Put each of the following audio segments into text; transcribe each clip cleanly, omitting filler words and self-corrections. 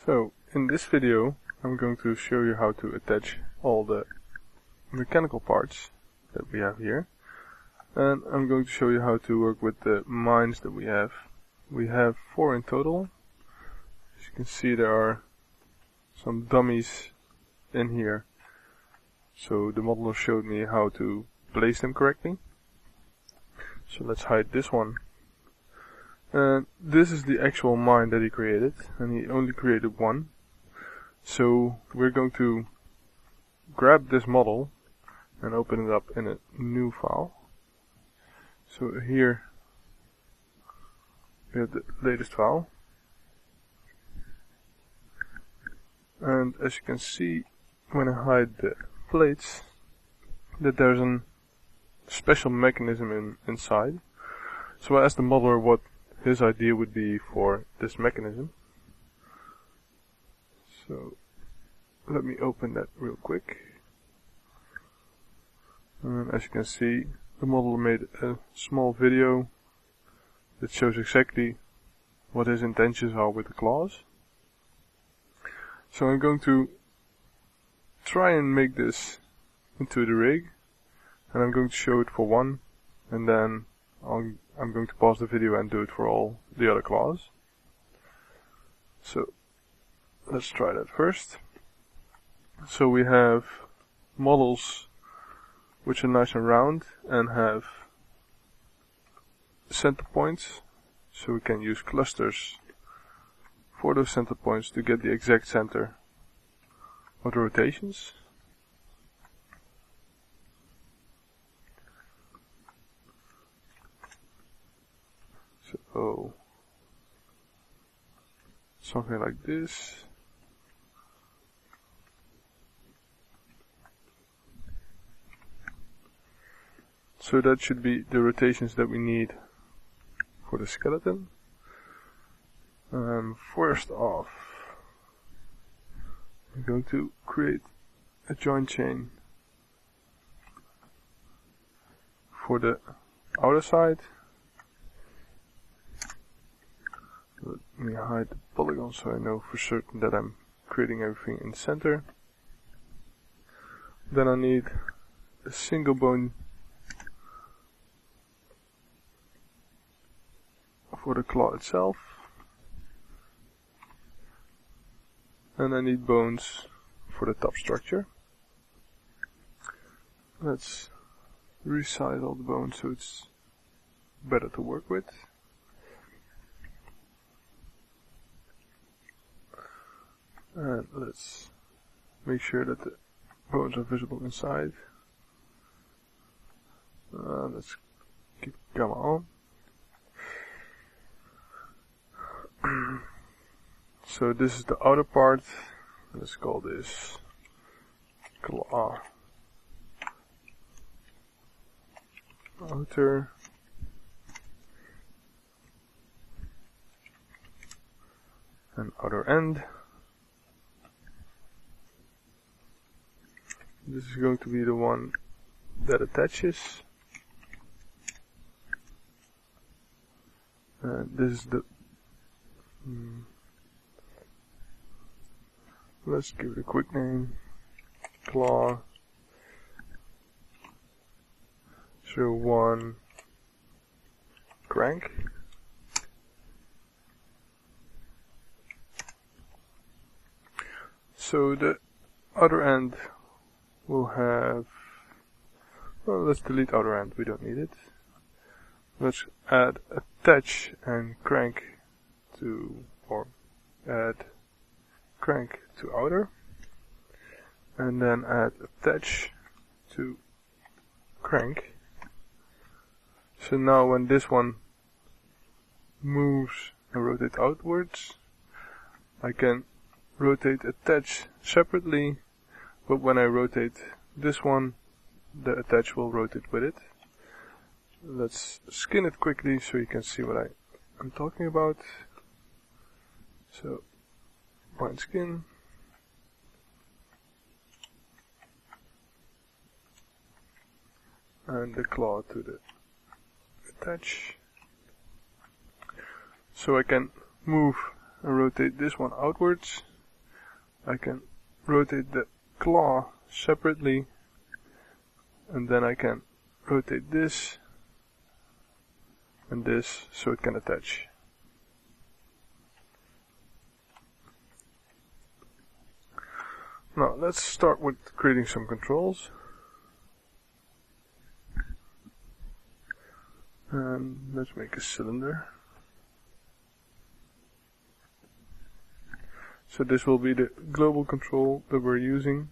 So, in this video I'm going to show you how to attach all the mechanical parts that we have here, and I'm going to show you how to work with the mines that we have. We have 4 in total. As you can see, there are some dummies in here, so the modeler showed me how to place them correctly. So let's hide this one. And this is the actual mine that he created, and he only created one. So we're going to grab this model and open it up in a new file. So here we have the latest file, and as you can see when I hide the plates, that there's a special mechanism inside. So I asked the modeler what his idea would be for this mechanism. So let me open that real quick. And as you can see, the modeler made a small video that shows exactly what his intentions are with the claws. So I'm going to try and make this into the rig, and I'm going to show it for one, and then I'm going to pause the video and do it for all the other claws. So let's try that first. So we have models which are nice and round and have center points, so we can use clusters for those center points to get the exact center of the rotations. So something like this. So that should be the rotations that we need for the skeleton. First off, I'm going to create a joint chain for the outer side. Let me hide the polygon so I know for certain that I'm creating everything in the center. Then I need a single bone for the claw itself, and I need bones for the top structure. Let's resize all the bones so it's better to work with. And let's make sure that the bones are visible inside. Let's keep gamma on. So this is the outer part. Let's call this claw outer. And outer end. This is going to be the one that attaches. And this is the let's give it a quick name, claw 01 crank. So the other end will have, well, let's delete outer end, we don't need it. Let's add attach and crank to, or add crank to outer, and then add attach to crank. So now when this one moves and rotate outwards, I can rotate attach separately, but when I rotate this one, the attach will rotate with it. Let's skin it quickly so you can see what I'm talking about. So bind skin, and the claw to the attach. So I can move and rotate this one outwards I can rotate the claw separately, and then I can rotate this and this so it can attach. Now let's start with creating some controls. And let's make a cylinder. So this will be the global control that we're using.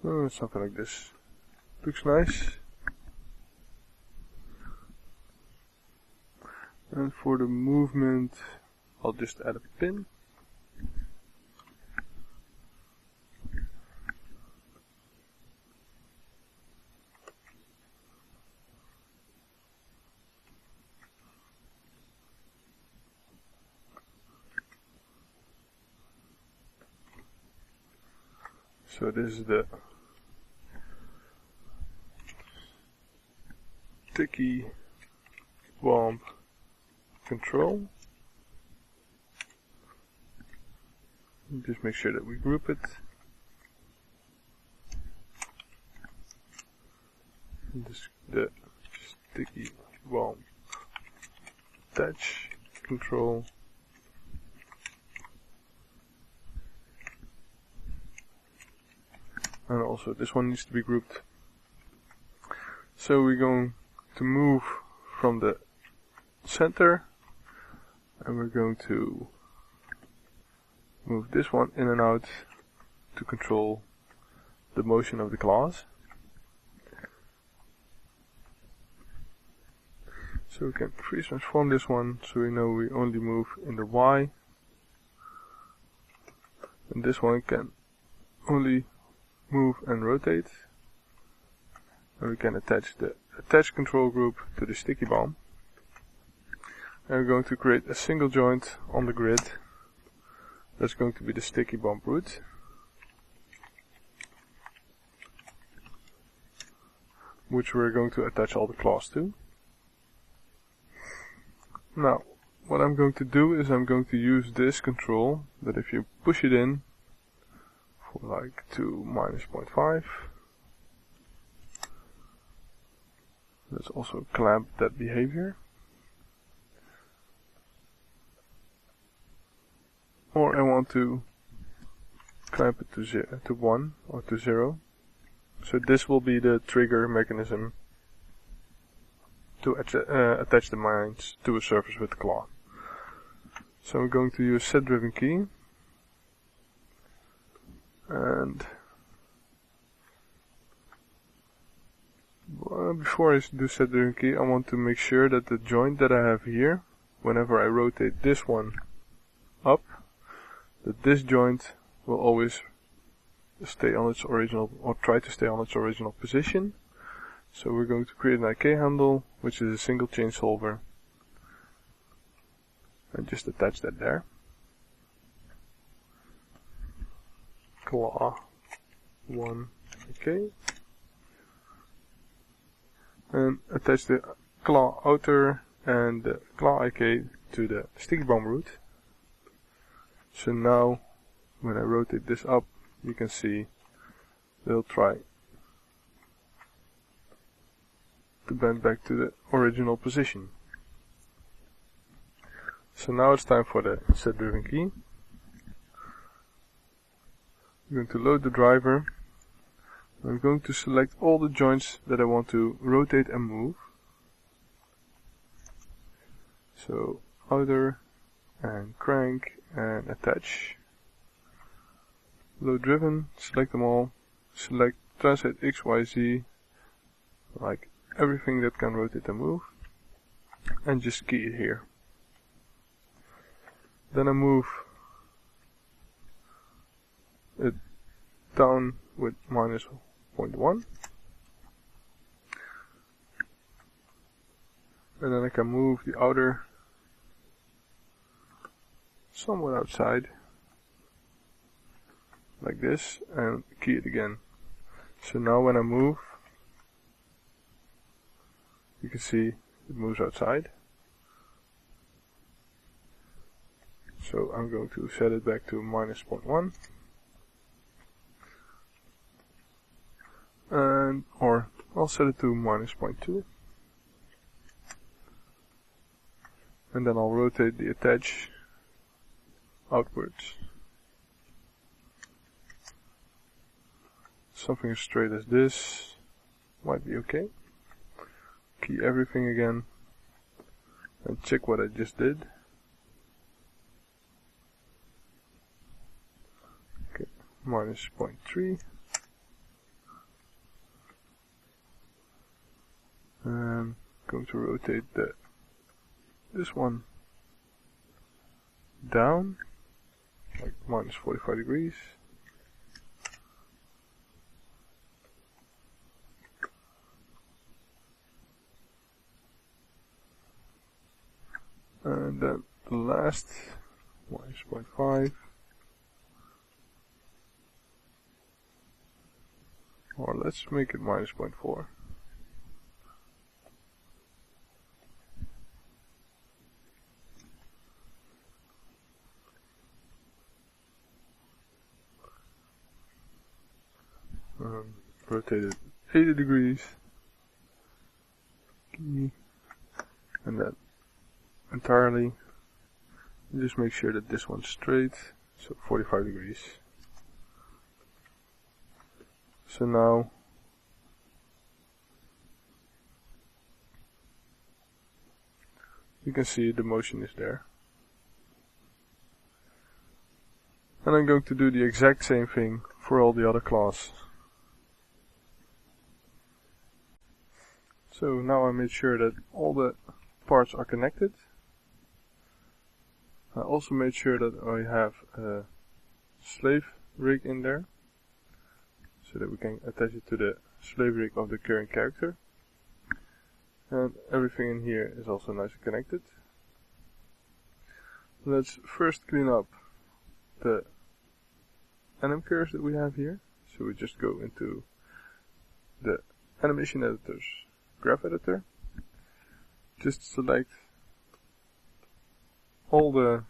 Oh, something like this. Looks nice. And for the movement, I'll just add a pin. So this is the sticky bomb control. Just make sure that we group it. This, the sticky bomb attach control. And also this one needs to be grouped. So we're going to move from the center, and we're going to move this one in and out to control the motion of the claws. So we can freeze transform this one so we know we only move in the Y, and this one can only move and rotate. And we can attach the attach control group to the sticky bomb. And we're going to create a single joint on the grid. That's going to be the sticky bomb root. Which we're going to attach all the claws to. Now, what I'm going to do is I'm going to use this control, that if you push it in for like to -0.5, let's also clamp that behavior. Or I want to clamp it to 1 or to 0. So this will be the trigger mechanism to attach the mines to a surface with the claw. So we're going to use set driven key. And before I do set driven key, I want to make sure that the joint that I have here, whenever I rotate this one up, that this joint will always stay on its original, or try to stay on its original position. So we're going to create an IK handle, which is a single chain solver, and just attach that there. Claw 1 IK, and attach the claw outer and the claw IK to the sticky bomb root. So now, when I rotate this up, you can see they'll try to bend back to the original position. So now it's time for the set driven key. I'm going to load the driver. I'm going to select all the joints that I want to rotate and move. So outer and crank and attach. Load driven, select them all, select translate X, Y, Z, like everything that can rotate and move, and just key it here. Then I move it down with -0.1. And then I can move the outer somewhat outside, like this, and key it again. So now when I move, you can see it moves outside. So I'm going to set it back to -0.1. Or I'll set it to -0.2. And then I'll rotate the attach outwards. Something as straight as this might be okay. Key everything again and check what I just did. Okay, -0.3. And going to rotate this one down, like -45 degrees. And then the last, -0.5. Or let's make it -0.4. Rotate it 80 degrees. And then entirely. Just make sure that this one's straight. So 45 degrees. So now you can see the motion is there. And I'm going to do the exact same thing for all the other claws. So now I made sure that all the parts are connected. I also made sure that I have a slave rig in there, so that we can attach it to the slave rig of the current character. And everything in here is also nicely connected. Let's first clean up the anim curves that we have here. So we just go into the animation editor's graph editor. Just select all the,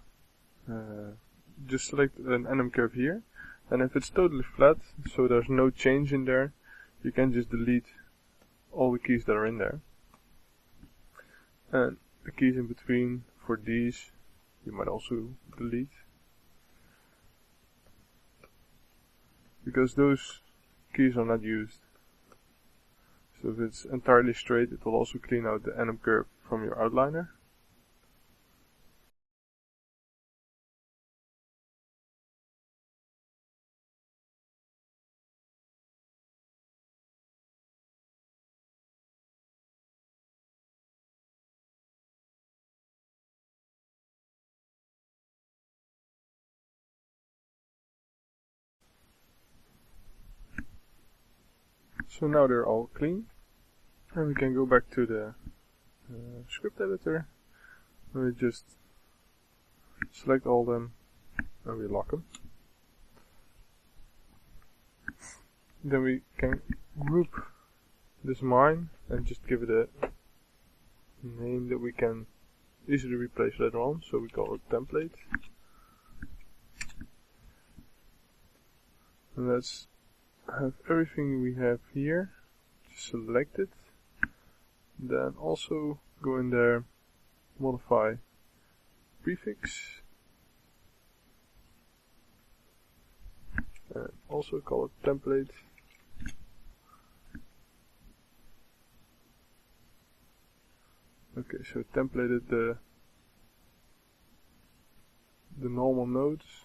just select an anim curve here. And if it's totally flat, so there's no change in there, you can just delete all the keys that are in there. And the keys in between for these, you might also delete. Because those keys are not used. So if it's entirely straight, it will also clean out the anim curve from your outliner. So now they're all clean. And we can go back to the script editor. And we just select all them and we lock them. Then we can group this mine and just give it a name that we can easily replace later on. So we call it template. And let's have everything we have here selected. Then also go in there, modify prefix, and also call it template. Okay, so templated the normal nodes.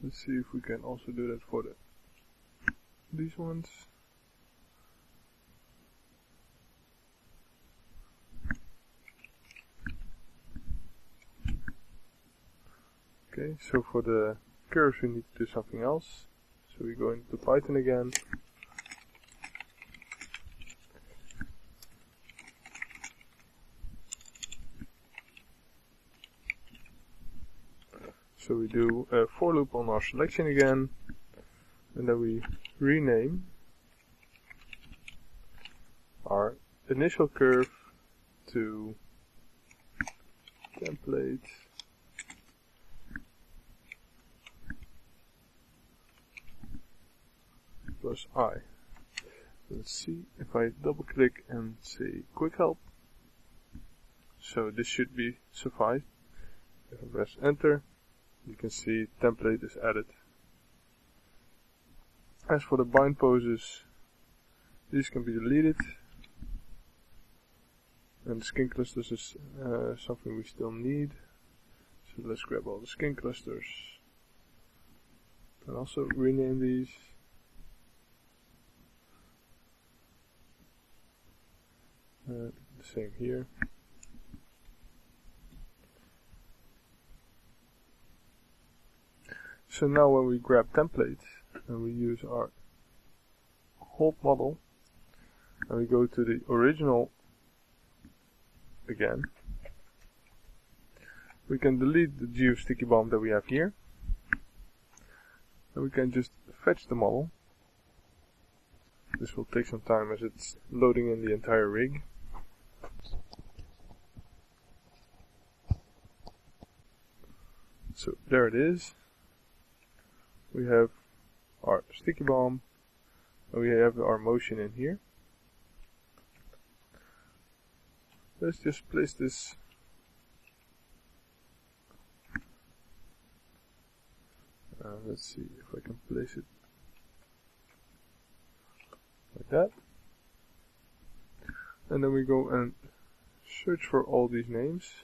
Let's see if we can also do that for these ones. Okay, so for the curves we need to do something else. So we go into Python again. So we do a for loop on our selection again, and then we rename our initial curve to template plus I. Let's see if I double click and say quick help. So this should be suffice. If I press enter, you can see template is added. As for the bind poses, these can be deleted. And the skin clusters is something we still need. So let's grab all the skin clusters. And also rename these. The same here. So now when we grab template and we use our hold model and we go to the original again, we can delete the GeoSticky bomb that we have here, and we can just fetch the model. This will take some time as it's loading in the entire rig. So there it is. We have our sticky bomb, and we have our motion in here. Let's just place this let's see if I can place it like that. And then we go and search for all these names,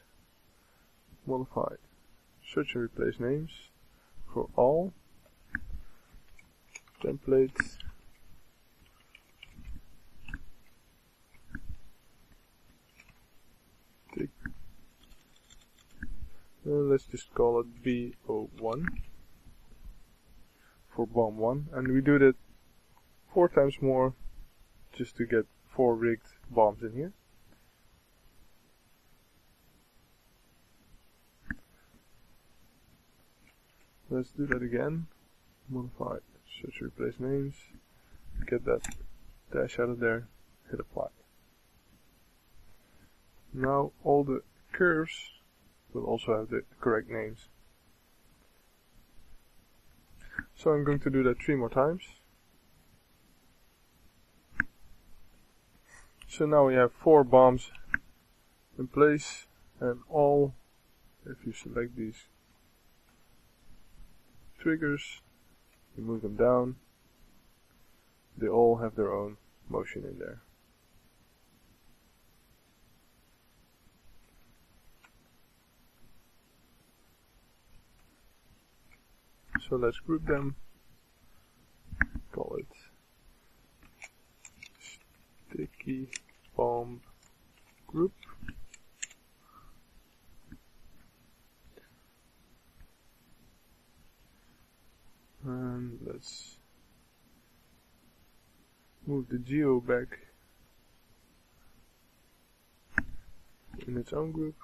modify, search and replace names for all, template, let's just call it B01 for bomb 1, and we do that 4 times more just to get 4 rigged bombs in here. Let's do that again. Modify, search, replace names, get that dash out of there, hit apply. Now all the curves will also have the correct names. So I'm going to do that 3 more times. So now we have 4 bombs in place, and all, if you select these triggers, you move them down, they all have their own motion in there. So let's group them, call it sticky bomb group. And let's move the geo back in its own group.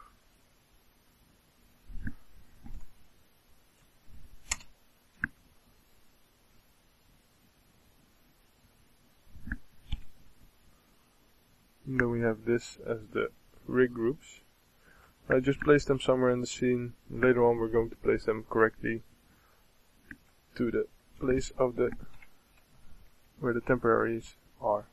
And then we have this as the rig groups. I just placed them somewhere in the scene. Later on we're going to place them correctly to the place of the where the temporaries are.